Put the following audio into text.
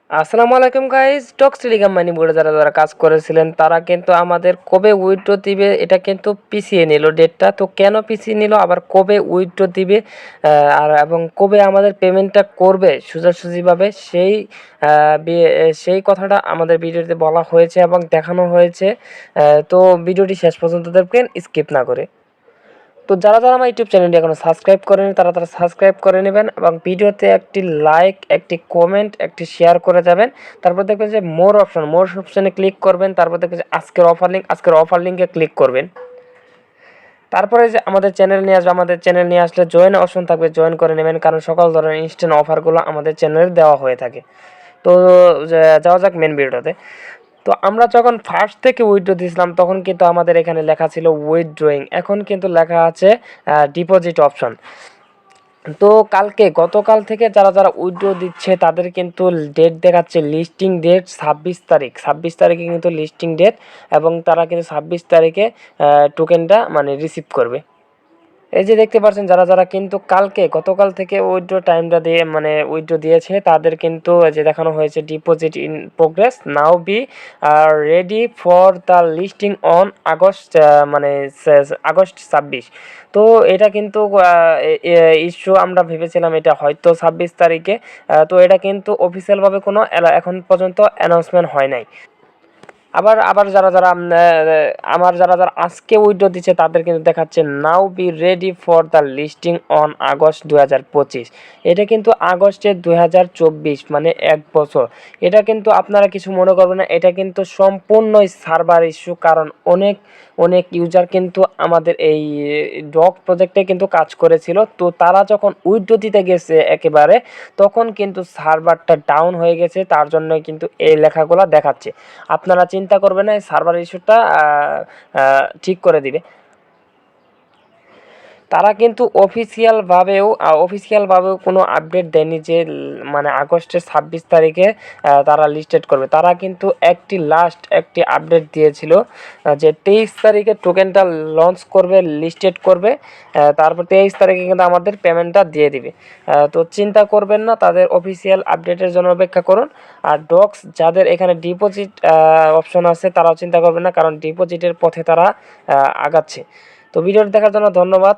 আসসালামু আলাইকুম গাইস। টক্স টেলিগ্রাম মানি বোর্ডে যারা যারা কাজ করেছিলেন তারা কিন্তু আমাদের কবে উইথড্র দিবে এটা কিন্তু পিছিয়ে নিল ডেটটা। তো কেন পিছিয়ে নিল, আবার কবে উইথড্র দিবে এবং কবে আমাদের পেমেন্টটা করবে সোজাসুজিভাবে সেই কথাটা আমাদের ভিডিওতে বলা হয়েছে এবং দেখানো হয়েছে। তো ভিডিওটি শেষ পর্যন্ত দেখবেন, স্কিপ না করে। তো যারা যারা আমার ইউটিউব চ্যানেলটি এখনো সাবস্ক্রাইব করেনি তারা তারা সাবস্ক্রাইব করে নেবেন এবং ভিডিওতে একটি লাইক, একটি কমেন্ট, একটি শেয়ার করে যাবেন। তারপর দেখবেন যে মোর অপশনে ক্লিক করবেন। তারপর দেখবেন যে আজকের অফার লিঙ্কে ক্লিক করবেন। তারপরে যে আমাদের চ্যানেল নিয়ে আসবে, আমাদের চ্যানেল নিয়ে আসলে জয়েন অপশন থাকবে, জয়েন করে নেবেন, কারণ সকল ধরনের ইনস্ট্যান্ট অফারগুলো আমাদের চ্যানেলে দেওয়া হয়ে থাকে। তো যাওয়া যাক মেন ভিডিওতে। তো আমরা যখন ফার্স্ট থেকে উইথড্র দিয়েছিলাম তখন কিন্তু আমাদের এখানে লেখা ছিল উইথড্রয়িং, এখন কিন্তু লেখা আছে ডিপোজিট অপশন। তো গতকাল থেকে যারা যারা উইথড্র দিচ্ছে তাদের কিন্তু ডেট দেখাচ্ছে, লিস্টিং ডেট 26 তারিখে কিন্তু লিস্টিং ডেট, এবং তারা কিন্তু 26 তারিখে টোকেনটা মানে রিসিভ করবে। এই যে দেখতে পাচ্ছেন যারা যারা কিন্তু গতকাল থেকে উইথড্র টাইমটা দিয়ে মানে উইথড্র দিয়েছে তাদের কিন্তু যে দেখানো হয়েছে deposit in progress now be ready for the listing on August, মানে আগস্ট 26। তো এটা কিন্তু ইস্যু আমরা ভেবেছিলাম এটা হয়তো 26 তারিখে। তো এটা কিন্তু অফিসিয়ালভাবে কোনো এখন পর্যন্ত অ্যানাউন্সমেন্ট হয় নাই। আবার আবার যারা যারা যারা যারা আজকে উইথড্র দিচ্ছে তাদের কিন্তু দেখাচ্ছে now be ready for the listing on August 2025। এটা কিন্তু আগস্টের 2024, মানে 1 বছর। এটা কিন্তু আপনারা কিছু মনে করবেন না, এটা কিন্তু সম্পূর্ণই সার্ভার ইস্যু, কারণ অনেক অনেক ইউজার কিন্তু আমাদের এই ডগ প্রজেক্টে কিন্তু কাজ করেছিল। তো তারা যখন উইথড্র দিতে গেছে একেবারে, তখন কিন্তু সার্ভারটা ডাউন হয়ে গেছে, তার জন্য কিন্তু এই লেখাগুলো দেখাচ্ছে। আপনারা চিন্তা করবেন না, এই সার্ভার ইস্যুটা ঠিক করে দিবে। তারা কিন্তু অফিসিয়ালভাবেও কোনো আপডেট দেয়নি যে মানে আগস্টের 26 তারিখে তারা লিস্টেড করবে। তারা কিন্তু একটি আপডেট দিয়েছিল যে 23 তারিখে টোকেনটা লঞ্চ করবে, লিস্টেড করবে। তারপর 23 তারিখে কিন্তু আমাদের পেমেন্টটা দিয়ে দিবে। তো চিন্তা করবেন না, তাদের অফিসিয়াল আপডেটের জন্য অপেক্ষা করুন। আর ডক্স যাদের এখানে ডিপোজিট অপশন আছে তারাও চিন্তা করবেন না, কারণ ডিপোজিটের পথে তারা আগাচ্ছে। তো ভিডিওটি দেখার জন্য ধন্যবাদ।